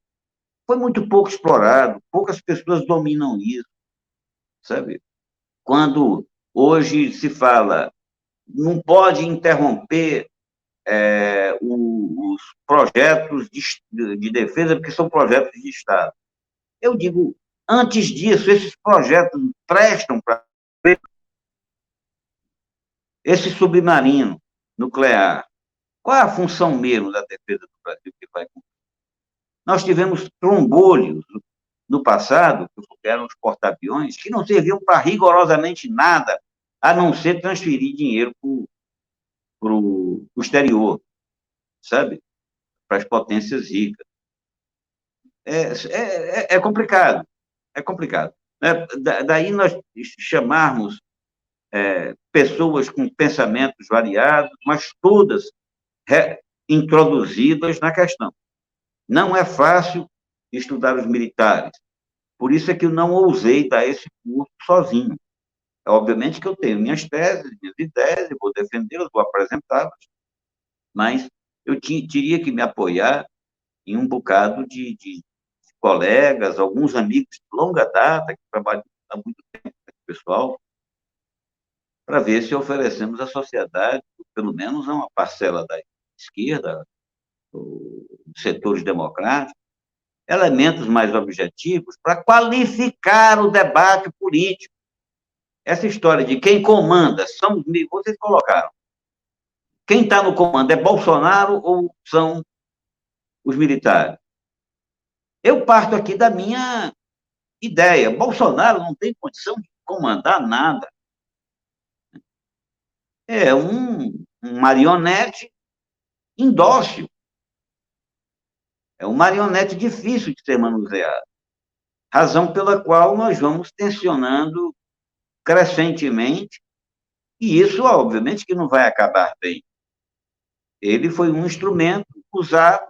foi muito pouco explorado, poucas pessoas dominam isso, sabe? Quando hoje se fala, não pode interromper os projetos de defesa, porque são projetos de Estado. Eu digo, antes disso, esses projetos prestam para esse submarino nuclear. Qual é a função mesmo da defesa do Brasil que vai cumprir? Nós tivemos trombolhos no passado, que eram os porta-aviões, que não serviam para rigorosamente nada, a não ser transferir dinheiro para o exterior, sabe? Para as potências ricas. É complicado, é complicado. Daí nós chamarmos pessoas com pensamentos variados, mas todas introduzidas na questão. Não é fácil estudar os militares. Por isso é que eu não ousei dar esse curso sozinho. Obviamente que eu tenho minhas teses, minhas ideias, eu vou defendê-las, vou apresentá-las, mas eu teria que me apoiar em um bocado de colegas, alguns amigos de longa data, que trabalham há muito tempo com esse pessoal, para ver se oferecemos à sociedade, pelo menos a uma parcela da esquerda, dos setores democráticos, elementos mais objetivos para qualificar o debate político. Essa história de quem comanda são, vocês colocaram, quem está no comando é Bolsonaro ou são os militares? Eu parto aqui da minha ideia. Bolsonaro não tem condição de comandar nada. É um marionete indócil. É um marionete difícil de ser manuseado. Razão pela qual nós vamos tensionando crescentemente, e isso, obviamente, que não vai acabar bem. Ele foi um instrumento usado,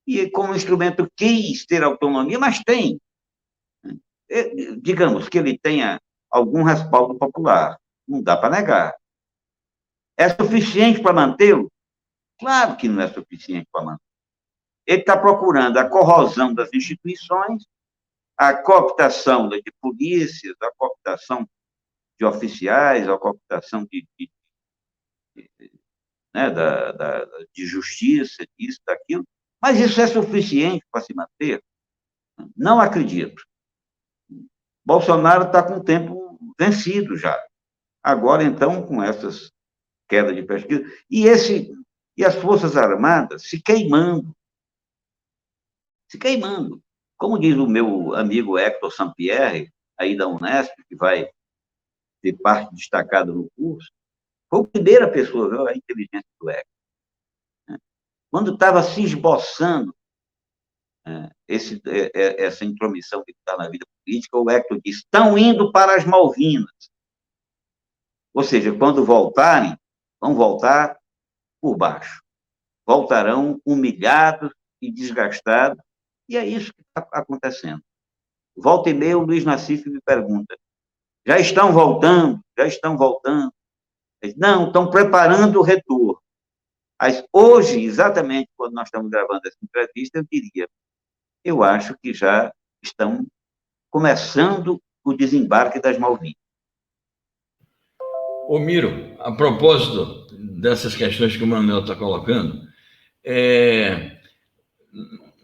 e como instrumento quis ter autonomia, mas tem. Digamos que ele tenha algum respaldo popular, não dá para negar. É suficiente para mantê-lo? Claro que não é suficiente para manter. Ele está procurando a corrosão das instituições, a cooptação de polícias, a cooptação de oficiais, a cooptação né, de justiça, disso, daquilo. Mas isso é suficiente para se manter? Não acredito. Bolsonaro está com o tempo vencido já. Agora, então, com essas quedas de pesquisa, e as Forças Armadas se queimando. Como diz o meu amigo Hector Sampierre, aí da Unesp, que vai ter parte destacada no curso, foi a primeira pessoa, viu, a inteligência do Hector. Quando estava se esboçando essa intromissão militar na vida política, o Hector diz, estão indo para as Malvinas. Ou seja, quando voltarem, vão voltar por baixo. Voltarão humilhados e desgastados, e é isso que está acontecendo. Volta e meia, o Luiz Nassif me pergunta, já estão voltando? Já estão voltando? Não, estão preparando o retorno. Mas hoje, exatamente quando nós estamos gravando essa entrevista, eu diria, eu acho que já estão começando o desembarque das Malvinas. Ô Miro, a propósito dessas questões que o Manuel está colocando,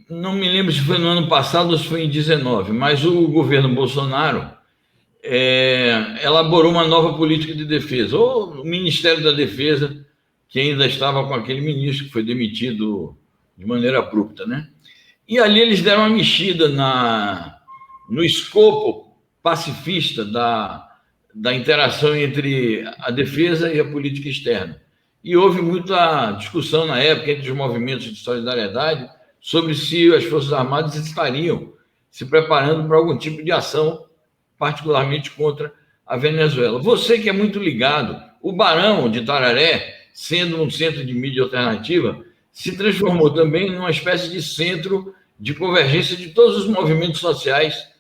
não me lembro se foi no ano passado ou se foi em 19, mas o governo Bolsonaro elaborou uma nova política de defesa, ou o Ministério da Defesa, que ainda estava com aquele ministro que foi demitido de maneira abrupta, né? E ali eles deram uma mexida no escopo pacifista da interação entre a defesa e a política externa. E houve muita discussão na época entre os movimentos de solidariedade sobre se as Forças Armadas estariam se preparando para algum tipo de ação, particularmente contra a Venezuela. Você que é muito ligado, o Barão de Tararé, sendo um centro de mídia alternativa, se transformou também numa espécie de centro de convergência de todos os movimentos sociais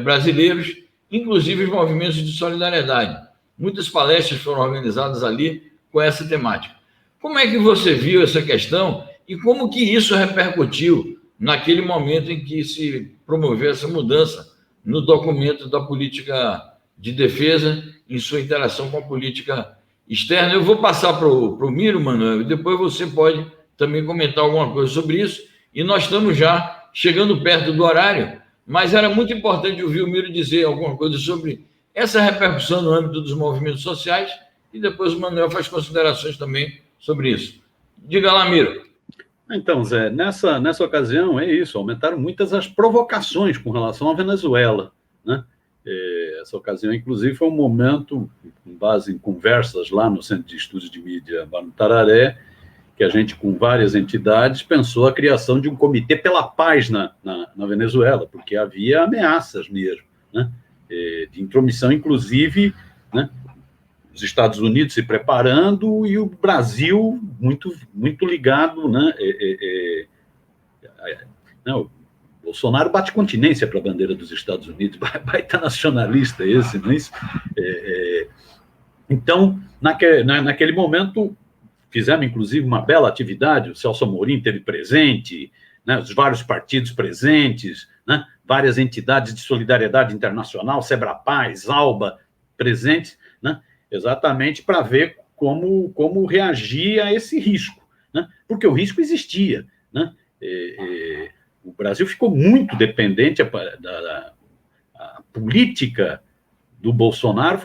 brasileiros, inclusive os movimentos de solidariedade. Muitas palestras foram organizadas ali com essa temática. Como é que você viu essa questão e como que isso repercutiu naquele momento em que se promoveu essa mudança no documento da política de defesa em sua interação com a política externa? Eu vou passar para o Miro, Manuel, e depois você pode também comentar alguma coisa sobre isso. E nós estamos já chegando perto do horário, mas era muito importante ouvir o Miro dizer alguma coisa sobre essa repercussão no âmbito dos movimentos sociais e depois o Manuel faz considerações também sobre isso. Diga lá, Miro. Então, Zé, nessa ocasião é isso, aumentaram muitas as provocações com relação à Venezuela, né? Essa ocasião, inclusive, foi um momento, com base em conversas lá no Centro de Estudos de Mídia Barão Tararé, que a gente, com várias entidades, pensou a criação de um comitê pela paz na Venezuela, porque havia ameaças mesmo, né? De intromissão, inclusive, né? Os Estados Unidos se preparando e o Brasil muito ligado, né? O Bolsonaro bate continência para a bandeira dos Estados Unidos, baita nacionalista esse, mas... Então, naquele momento, fizemos, inclusive, uma bela atividade, o Celso Amorim esteve presente, né? Os vários partidos presentes, né? Várias entidades de solidariedade internacional, Sebrapaz, Alba, presentes, né? Exatamente para ver como reagir a esse risco, né? Porque o risco existia, né? O Brasil ficou muito dependente, a política do Bolsonaro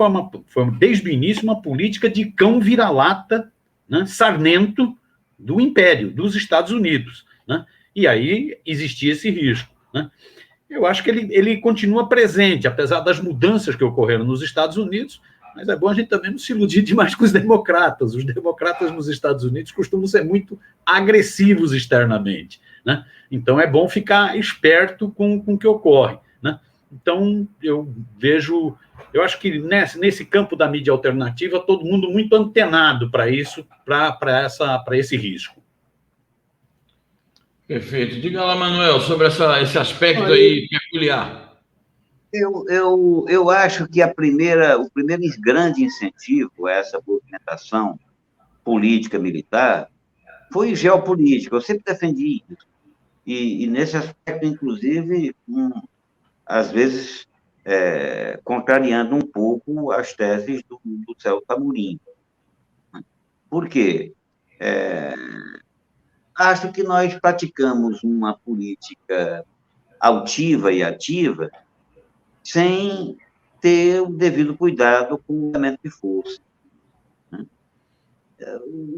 foi desde o início uma política de cão vira-lata, né? Sarnento do Império, dos Estados Unidos, né? E aí existia esse risco, né? Eu acho que ele continua presente, apesar das mudanças que ocorreram nos Estados Unidos, mas é bom a gente também não se iludir demais com os democratas. Os democratas nos Estados Unidos costumam ser muito agressivos externamente, né? Então é bom ficar esperto com o que ocorre, né? Então eu acho que nesse campo da mídia alternativa, todo mundo muito antenado para isso, para esse risco. Perfeito. Diga lá, Manuel, sobre esse aspecto aí peculiar. Eu acho que o primeiro grande incentivo a essa movimentação política militar foi geopolítica. Eu sempre defendi isso. E nesse aspecto, inclusive, às vezes, contrariando um pouco as teses do Celso Amorim. Por quê? Acho que nós praticamos uma política altiva e ativa sem ter o devido cuidado com o elemento de força.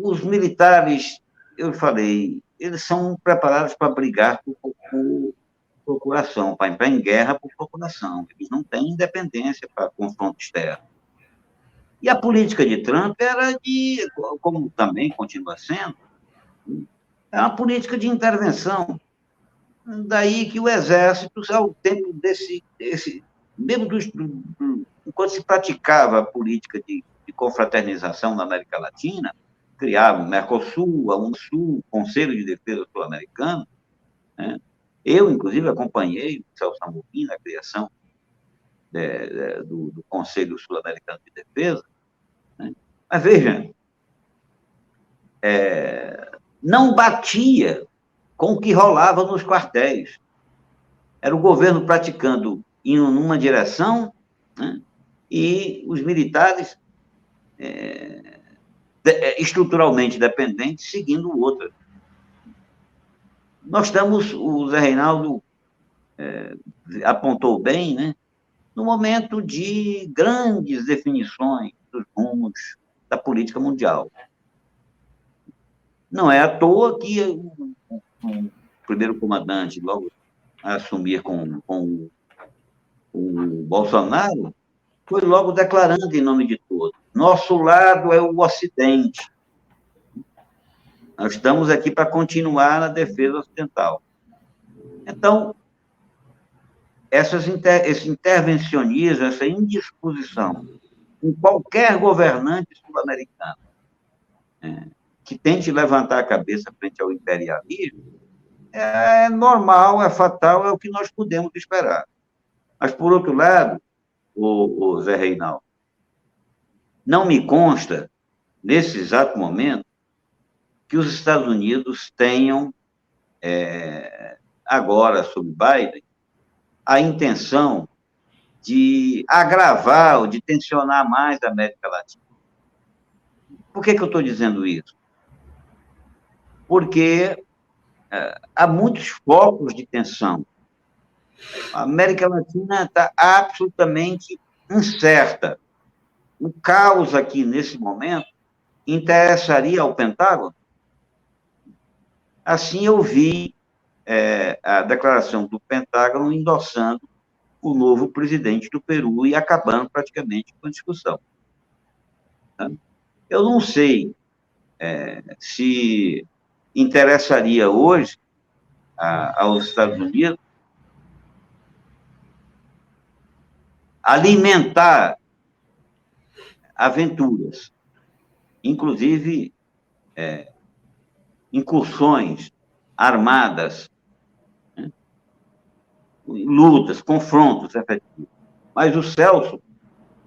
Os militares, eu falei, eles são preparados para brigar por procuração, para entrar em guerra por procuração. Eles não têm independência para confronto externo. E a política de Trump era como também continua sendo, é uma política de intervenção. Daí que o Exército, ao tempo mesmo enquanto se praticava a política de confraternização na América Latina, criava o Mercosul, a Unasul, o Conselho de Defesa Sul-Americano, né? Eu, inclusive, acompanhei o Celso Amorim na criação do Conselho Sul-Americano de Defesa, né? Mas veja, não batia com o que rolava nos quartéis. Era o governo praticando em uma direção, né? E os militares estruturalmente dependentes seguindo outra. Nós estamos, o Zé Reinaldo apontou bem, né? No momento de grandes definições dos rumos da política mundial. Não é à toa que o primeiro comandante, logo a assumir com o Bolsonaro, foi logo declarando em nome de todos: nosso lado é o Ocidente. Nós estamos aqui para continuar na defesa ocidental. Então, esse intervencionismo, essa indisposição em qualquer governante sul-americano que tente levantar a cabeça frente ao imperialismo, é normal, é fatal, é o que nós podemos esperar. Mas, por outro lado, o Zé Reinaldo, não me consta, nesse exato momento, que os Estados Unidos tenham, agora, sob Biden, a intenção de agravar ou de tensionar mais a América Latina. Por que eu estou dizendo isso? Porque há muitos focos de tensão. A América Latina está absolutamente incerta. O caos aqui, nesse momento, interessaria ao Pentágono? Assim, eu vi a declaração do Pentágono endossando o novo presidente do Peru e acabando praticamente com a discussão. Eu não sei se interessaria hoje aos Estados Unidos alimentar aventuras, inclusive incursões armadas, né? Lutas, confrontos efetivos. Mas o Celso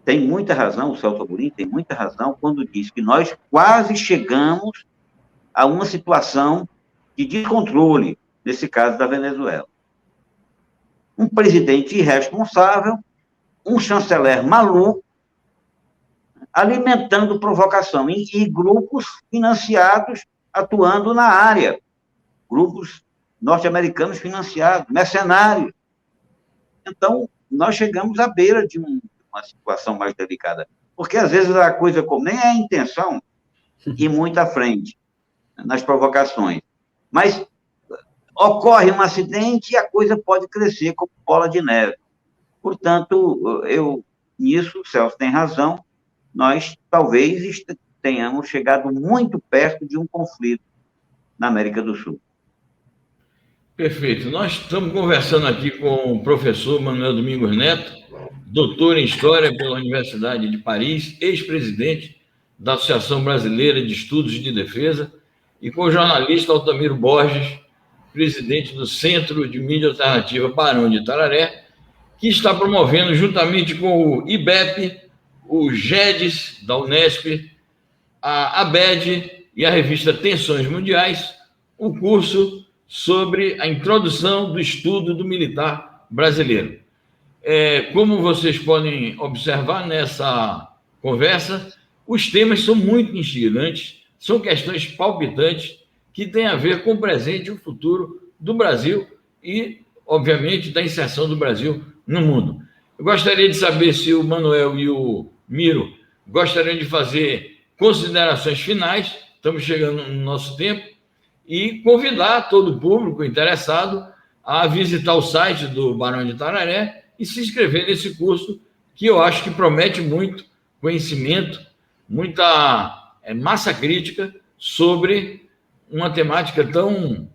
tem muita razão, o Celso Amorim tem muita razão quando diz que nós quase chegamos a uma situação de descontrole, nesse caso da Venezuela. Um presidente irresponsável, um chanceler maluco, alimentando provocação, e grupos financiados atuando na área, grupos norte-americanos financiados, mercenários. Então, nós chegamos à beira de uma situação mais delicada, porque às vezes a coisa nem é a intenção ir muito à frente nas provocações, mas ocorre um acidente e a coisa pode crescer como bola de neve. Portanto, nisso, o Celso tem razão, nós talvez tenhamos chegado muito perto de um conflito na América do Sul. Perfeito. Nós estamos conversando aqui com o professor Manuel Domingos Neto, doutor em História pela Universidade de Paris, ex-presidente da Associação Brasileira de Estudos de Defesa, e com o jornalista Altamiro Borges, presidente do Centro de Mídia Alternativa Barão de Itararé, que está promovendo, juntamente com o IBEP, o GEDES, da Unesp, a ABED e a revista Tensões Mundiais, o curso sobre a introdução do estudo do militar brasileiro. Como vocês podem observar nessa conversa, os temas são muito instigantes, são questões palpitantes que têm a ver com o presente e o futuro do Brasil e, obviamente, da inserção do Brasil no mundo. Eu gostaria de saber se o Manuel e o Miro gostariam de fazer considerações finais, estamos chegando no nosso tempo, e convidar todo o público interessado a visitar o site do Barão de Itararé e se inscrever nesse curso, que eu acho que promete muito conhecimento, muita massa crítica sobre uma temática tão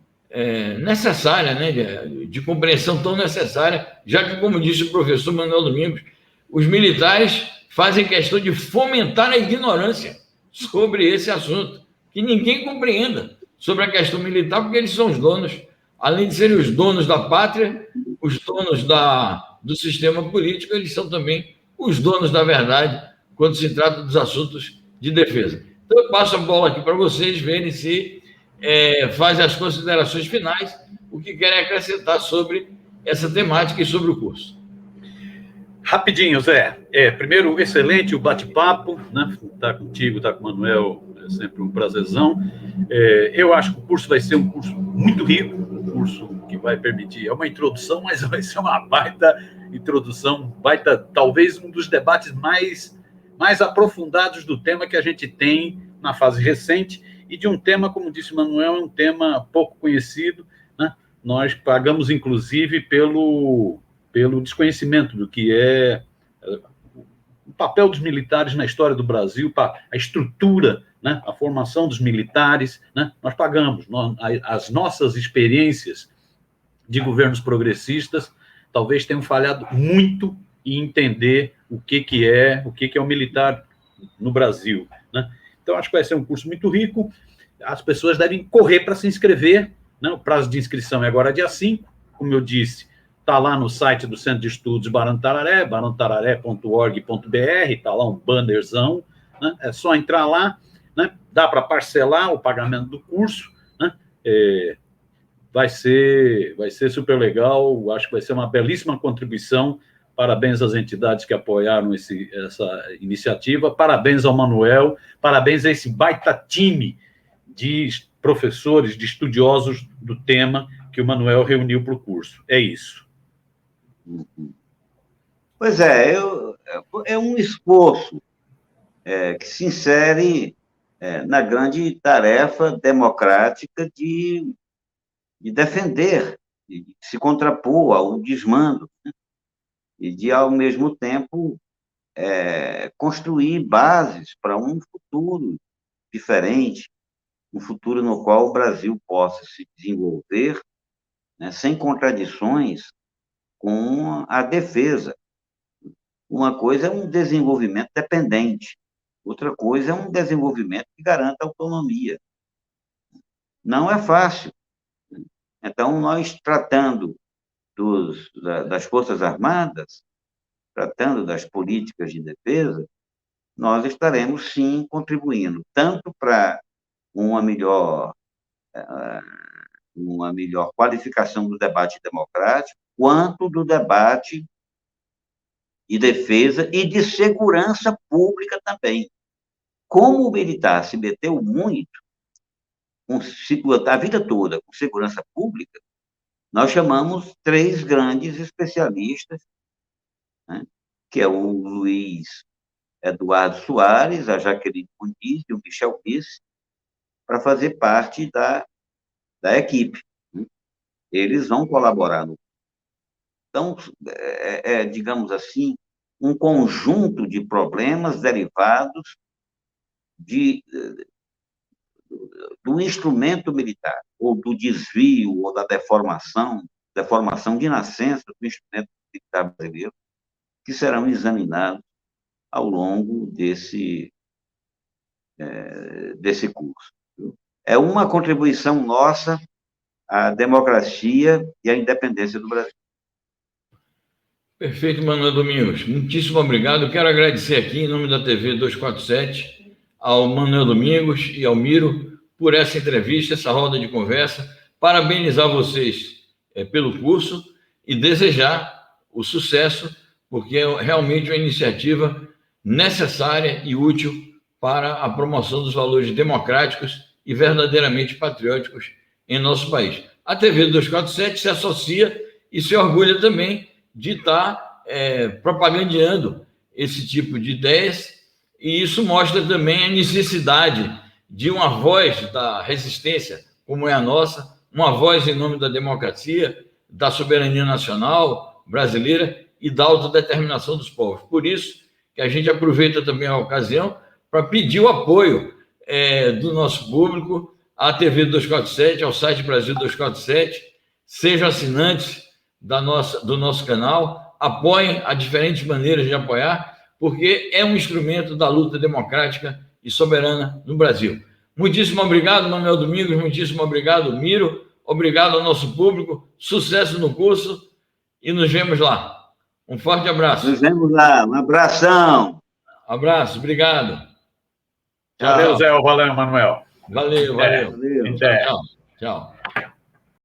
necessária, né, de compreensão tão necessária, já que, como disse o professor Manuel Domingos, os militares fazem questão de fomentar a ignorância sobre esse assunto, que ninguém compreenda sobre a questão militar, porque eles são os donos, além de serem os donos da pátria, os donos do sistema político, eles são também os donos da verdade quando se trata dos assuntos de defesa. Então, eu passo a bola aqui para vocês verem se fazem as considerações finais, o que querem acrescentar sobre essa temática e sobre o curso. Rapidinho, Zé. Primeiro, excelente o bate-papo, né? Tá contigo, tá com o Manuel, é sempre um prazerzão. Eu acho que o curso vai ser um curso muito rico, um curso que vai permitir, é uma introdução, mas vai ser uma baita introdução, talvez um dos debates mais aprofundados do tema que a gente tem na fase recente, e de um tema, como disse o Manuel, é um tema pouco conhecido, né? Nós pagamos, inclusive, pelo desconhecimento do que é o papel dos militares na história do Brasil, a estrutura, né, a formação dos militares, né, nós pagamos. As nossas experiências de governos progressistas talvez tenham falhado muito em entender o que é o militar no Brasil, né? Então, acho que vai ser um curso muito rico. As pessoas devem correr para se inscrever, né? O prazo de inscrição é agora dia 5, como eu disse, está lá no site do Centro de Estudos Barantararé, barantararé.org.br, está lá um bannerzão, né? É só entrar lá, né? Dá para parcelar o pagamento do curso, né? Vai ser super legal, acho que vai ser uma belíssima contribuição. Parabéns às entidades que apoiaram essa iniciativa, parabéns ao Manuel, parabéns a esse baita time de professores, de estudiosos do tema que o Manuel reuniu para o curso. É isso. Pois é um esforço que se insere na grande tarefa democrática de defender, de se contrapor ao desmando, né? E de, ao mesmo tempo, construir bases para um futuro diferente, um futuro no qual o Brasil possa se desenvolver, né, sem contradições com a defesa. Uma coisa é um desenvolvimento dependente, outra coisa é um desenvolvimento que garanta autonomia. Não é fácil. Então, nós tratando das Forças Armadas, tratando das políticas de defesa, nós estaremos, sim, contribuindo tanto para uma melhor qualificação do debate democrático, quanto do debate de defesa e de segurança pública também. Como o militar se meteu muito, a vida toda, com segurança pública, nós chamamos 3 grandes especialistas, né, que é o Luiz Eduardo Soares, a Jaqueline Muniz e o Michel Pisse, para fazer parte da equipe, né? Eles vão colaborar. Então, digamos assim, um conjunto de problemas derivados do instrumento militar, ou do desvio, ou da deformação de nascença do instrumento militar brasileiro, que serão examinados ao longo desse curso. É uma contribuição nossa à democracia e à independência do Brasil. Perfeito, Manuel Domingos. Muitíssimo obrigado. Quero agradecer aqui, em nome da TV 247, ao Manuel Domingos e ao Miro por essa entrevista, essa roda de conversa. Parabenizar vocês pelo curso e desejar o sucesso, porque é realmente uma iniciativa necessária e útil para a promoção dos valores democráticos e verdadeiramente patrióticos em nosso país. A TV 247 se associa e se orgulha também de estar propagandeando esse tipo de ideias, e isso mostra também a necessidade de uma voz da resistência, como é a nossa, uma voz em nome da democracia, da soberania nacional brasileira e da autodeterminação dos povos. Por isso que a gente aproveita também a ocasião para pedir o apoio do nosso público à TV 247, ao site Brasil 247, sejam assinantes do nosso canal, apoiem, há diferentes maneiras de apoiar, porque é um instrumento da luta democrática e soberana no Brasil. Muitíssimo obrigado, Manuel Domingos, muitíssimo obrigado, Miro, obrigado ao nosso público, sucesso no curso e nos vemos lá. Um forte abraço. Nos vemos lá, um abração. Abraço, obrigado. Valeu, Zé, valeu, Manuel. Valeu. Valeu. Tchau.